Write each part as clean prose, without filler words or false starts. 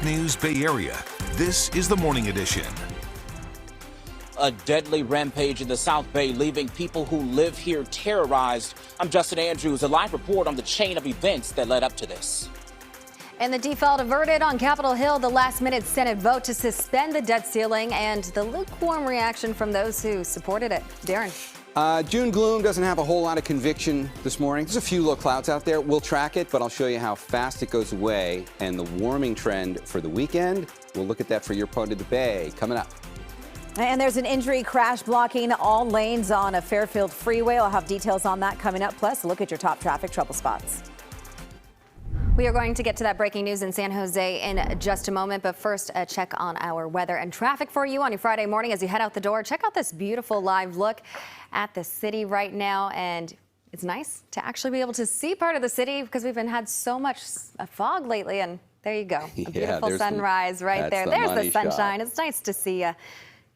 News Bay Area. This is the Morning Edition. A deadly rampage in the South Bay, leaving people who live here terrorized. I'm Justin Andrews, a live report on the chain of events that led up to this. And the default averted on Capitol Hill, the last-minute Senate vote to suspend the debt ceiling, and the lukewarm reaction from those who supported it. Darren. June gloom doesn't have a whole lot of conviction this morning. There's a few low clouds out there. We'll track it, but I'll show you how fast it goes away and the warming trend for the weekend. We'll look at that for your part of the Bay coming up. And there's an injury crash blocking all lanes on a Fairfield freeway. I'll have details on that coming up. Plus, a look at your top traffic trouble spots. We are going to get to that breaking news in San Jose in just a moment, but first a check on our weather and traffic for you on your Friday morning as you head out the door. Check out this beautiful live look at the city right now, and it's nice to actually be able to see part of the city because we've had so much fog lately, and there you go. A beautiful sunrise right there. There's the sunshine. It's nice to see you.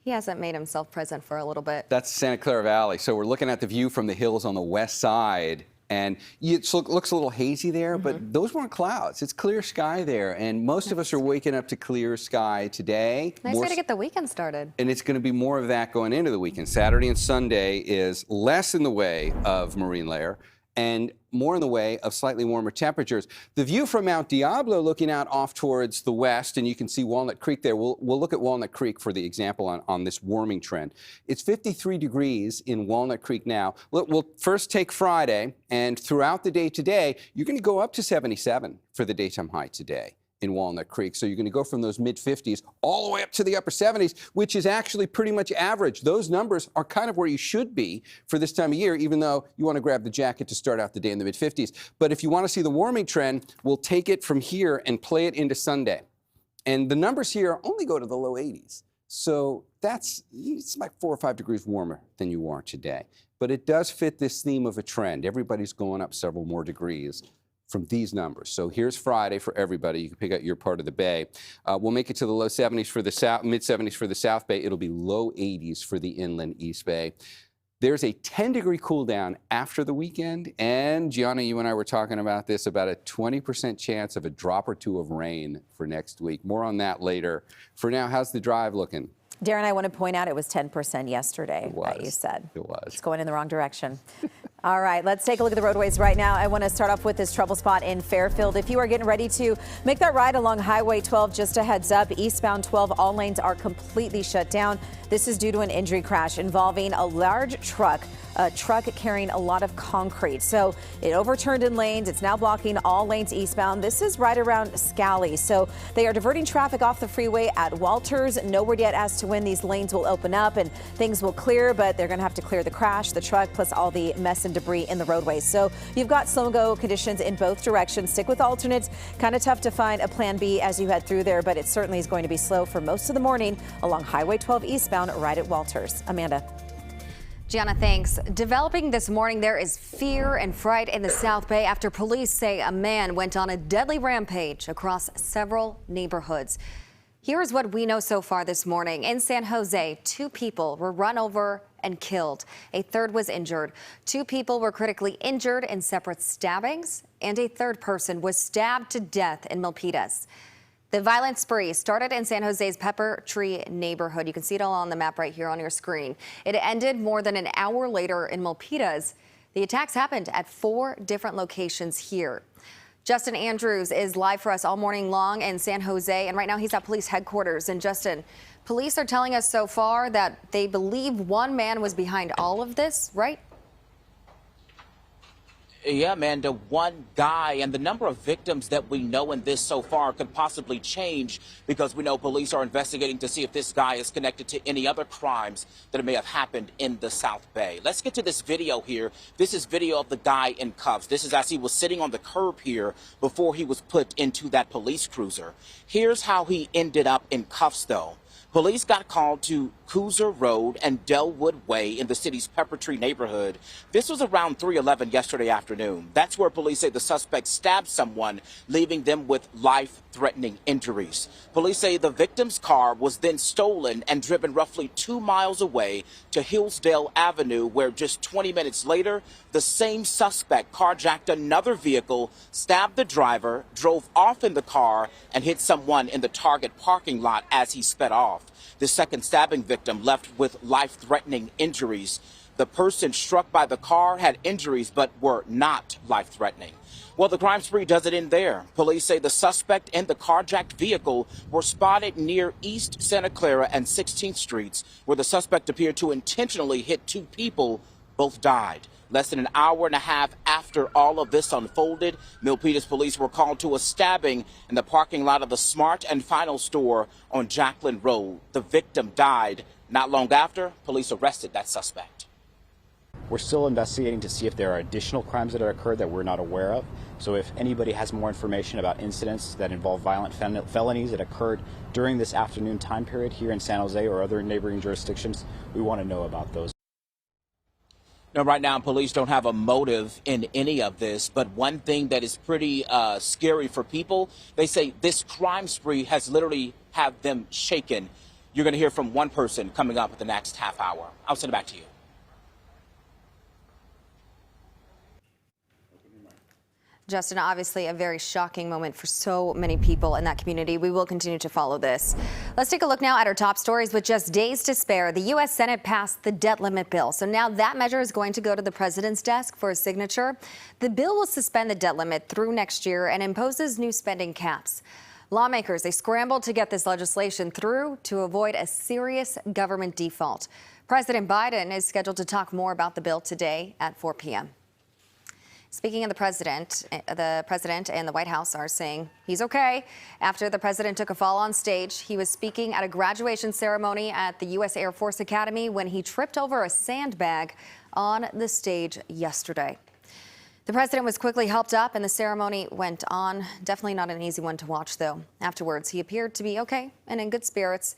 He hasn't made himself present for a little bit. That's Santa Clara Valley. So we're looking at the view from the hills on the west side. And it looks a little hazy there, but those weren't clouds. It's clear sky there, and most of us are waking up to clear sky today. Nice way to get the weekend started. And it's going to be more of that going into the weekend. Saturday and Sunday is less in the way of marine layer and more in the way of slightly warmer temperatures. The view from Mount Diablo looking out off towards the west, and you can see Walnut Creek there. We'll look at Walnut Creek for the example on this warming trend. It's 53 degrees in Walnut Creek now. We'll first take Friday, and throughout the day today, you're going to go up to 77 for the daytime high today in Walnut Creek. So you're going to go from those mid-50s all the way up to the upper 70s, which is actually pretty much average. Those numbers are kind of where you should be for this time of year, even though you want to grab the jacket to start out the day in the mid-50s. But if you want to see the warming trend, we'll take it from here and play it into Sunday. And the numbers here only go to the low 80s. So it's like 4 or 5 degrees warmer than you are today. But it does fit this theme of a trend. Everybody's going up several more degrees from these numbers. So here's Friday for everybody. You can pick out your part of the Bay. We'll make it to the low 70s for the south, mid 70s for the South Bay. It'll be low 80s for the inland East Bay. There's a 10-degree cool down after the weekend. And Gianna, you and I were talking about this, about a 20% chance of a drop or two of rain for next week. More on that later. For now, how's the drive looking? Darren, I want to point out it was 10% yesterday that you said. It was. It's going in the wrong direction. All right, let's take a look at the roadways right now. I want to start off with this trouble spot in Fairfield. If you are getting ready to make that ride along Highway 12, just a heads up, eastbound 12, all lanes are completely shut down. This is due to an injury crash involving a large truck carrying a lot of concrete. So it overturned in lanes. It's now blocking all lanes eastbound. This is right around Scally. So they are diverting traffic off the freeway at Walters. No word yet as to when these lanes will open up and things will clear, but they're going to have to clear the crash, the truck, plus all the mess and debris in the roadways. So you've got slow-go conditions in both directions. Stick with alternates. Kind of tough to find a plan B as you head through there, but it certainly is going to be slow for most of the morning along Highway 12 eastbound right at Walters. Amanda. Gianna, thanks. Developing this morning, there is fear and fright in the South Bay after police say a man went on a deadly rampage across several neighborhoods. Here's what we know so far this morning. In San Jose, 2 people were run over and killed. A third was injured. 2 people were critically injured in separate stabbings, and a third person was stabbed to death in Milpitas. The violent spree started in San Jose's Pepper Tree neighborhood. You can see it all on the map right here on your screen. It ended more than an hour later in Milpitas. The attacks happened at 4 different locations here. Justin Andrews is live for us all morning long in San Jose, and right now he's at police headquarters. And Justin, police are telling us so far that they believe one man was behind all of this, right? Yeah, Amanda, one guy, and the number of victims that we know in this so far could possibly change because we know police are investigating to see if this guy is connected to any other crimes that may have happened in the South Bay. Let's get to this video here. This is video of the guy in cuffs. This is as he was sitting on the curb here before he was put into that police cruiser. Here's how he ended up in cuffs, though. Police got called to Cooser Road and Delwood Way in the city's Pepper Tree neighborhood. This was around 3:11 yesterday afternoon. That's where police say the suspect stabbed someone, leaving them with life-threatening injuries. Police say the victim's car was then stolen and driven roughly 2 miles away to Hillsdale Avenue, where just 20 minutes later, the same suspect carjacked another vehicle, stabbed the driver, drove off in the car, and hit someone in the Target parking lot as he sped off. The second stabbing victim left with life-threatening injuries. The person struck by the car had injuries but were not life-threatening. Well, the crime spree doesn't end there. Police say the suspect and the carjacked vehicle were spotted near East Santa Clara and 16th Streets, where the suspect appeared to intentionally hit two people. Both died. Less than an hour and a half after all of this unfolded, Milpitas police were called to a stabbing in the parking lot of the Smart and Final store on Jacqueline Road. The victim died. Not long after, police arrested that suspect. We're still investigating to see if there are additional crimes that have occurred that we're not aware of. So if anybody has more information about incidents that involve violent felonies that occurred during this afternoon time period here in San Jose or other neighboring jurisdictions, we want to know about those. Now, right now, police don't have a motive in any of this, but one thing that is pretty scary for people, they say this crime spree has literally had them shaken. You're going to hear from one person coming up in the next half hour. I'll send it back to you. Justin, obviously a very shocking moment for so many people in that community. We will continue to follow this. Let's take a look now at our top stories. With just days to spare, the U.S. Senate passed the debt limit bill. So now that measure is going to go to the president's desk for a signature. The bill will suspend the debt limit through next year and imposes new spending caps. Lawmakers, they scrambled to get this legislation through to avoid a serious government default. President Biden is scheduled to talk more about the bill today at 4 p.m. Speaking of the president and the White House are saying he's okay. After the president took a fall on stage, he was speaking at a graduation ceremony at the U.S. Air Force Academy when he tripped over a sandbag on the stage yesterday. The president was quickly helped up and the ceremony went on. Definitely not an easy one to watch, though. Afterwards, he appeared to be okay and in good spirits.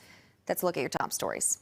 Let's look at your top stories.